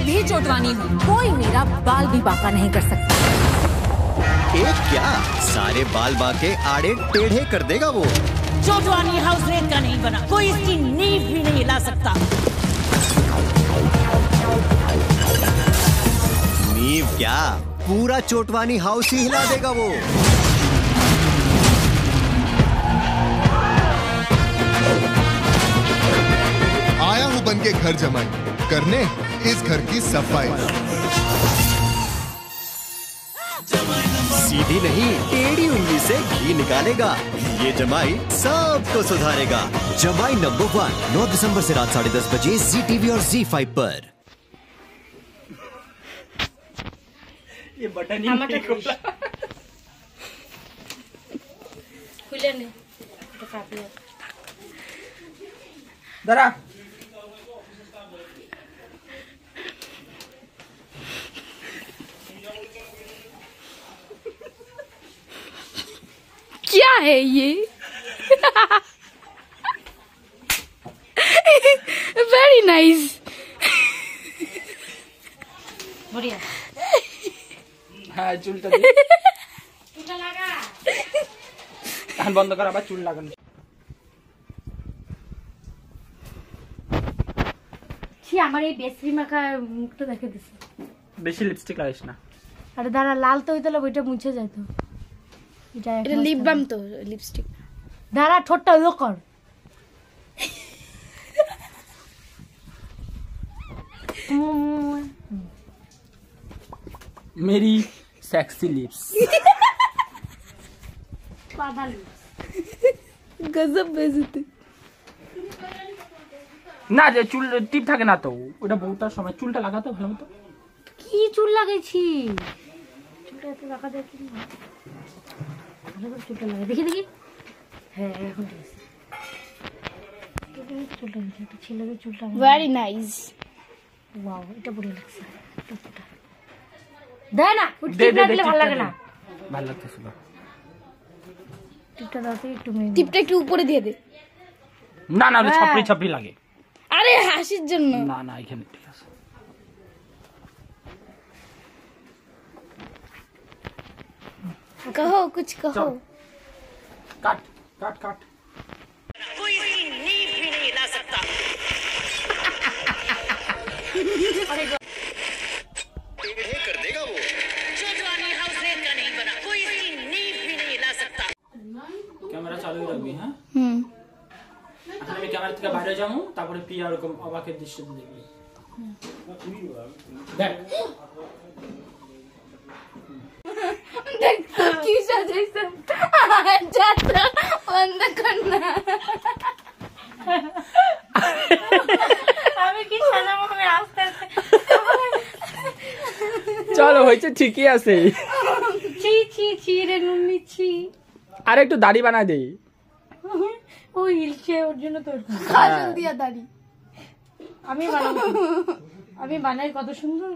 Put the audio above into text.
भी चोटवानी हूँ, कोई मेरा बाल भी बांका नहीं कर सकता। एक क्या सारे बाल बांके आड़े टेढ़े कर देगा वो। चोटवानी हाउस रेत का नहीं बना, कोई इसकी नींव भी नहीं हिला सकता। नींव क्या, पूरा चोटवानी हाउस ही हिला देगा वो। आया हूँ बन के घर जमाई करने इस घर की सफाई। सीधी नहीं टेढ़ी उंगली से घी निकालेगा, ये जमाई सबको सुधारेगा। जमाई नंबर 1 9 दिसंबर से रात 10:30 बजे ZTV और ZEE5 पर। ये बटन ही नहीं खुला। खुले नहीं तो काफी है। दरा क्या है ये? वेरी नाइस, बढ़िया। हाँ চুলটা দে, চুলটা লাগা। কান বন্ধ কর, আবার চুল লাগানো। ছি, আমার এই বেসরি মাখা মুখটা দেখে দিছে। বেশি লিপস্টিক লাগাইস না। আরে দাঁড়া, লাল তো হইতো, ওইটা মুছে যায় তো। এটা লিপ বাম তো, লিপস্টিক। দাঁড়া, ঠোঁটটা ওই কর। मेरी सेक्सी लिप्स। गजब बेइज्जती। না যে চুল টিপ থাকে না তো, ওটা বহুটার সময় চুলটা লাগাতে ভালো মতো। কি চুল লাগাইছি? চুলটা এত লাগা দেয় কি? ভালো করে চুলটা লাগা, দেখি দেখি। হ্যাঁ, এখন ঠিক আছে। চুলটা দেখি, একটা ছেলেদের চুলটা ভেরি নাইস। ওয়াও, এটা বড় লাগছে। দে না, টিপটা দিলে ভালো লাগে না। ভালো লাগতেছিল। টিপটা দাও, একটু টিপটা একটু উপরে দিয়ে দে। না না, ছাপড়ি ছাপড়ি লাগে। আরে হাসির জন্য। না না, এখানে ঠিক আছে। कहो कुछ कहो। काट काट काट। कोई इसकी नींव भी नहीं हिला सकता। टेढ़े कर देगा वो। चोटवानी हाउस रेत का नहीं बना, कोई इसकी नींव भी नहीं हिला सकता। ক্যামেরা চালু রাখবি। হ্যাঁ, এখন আমি ক্যামেরা থেকে বাইরে যাবো, তারপরে প্রিয়া এরকম অবাকের দৃশ্য দেখবি। দেখ देख की सजाइছে। যাতা বন্ধ কর না। আমি কি সাজাবো? আমি আস্তে আস্তে। চলো, হয়েছে, ঠিকই আছে। ছি ছি ছি রে নুনি ছি। আর একটু দাড়ি বানাই দেই। ও হিলছে, ওর জন্য তোর কাজল দিয়া দাড়ি আমি বানাবো। আমি বানাই কত সুন্দর।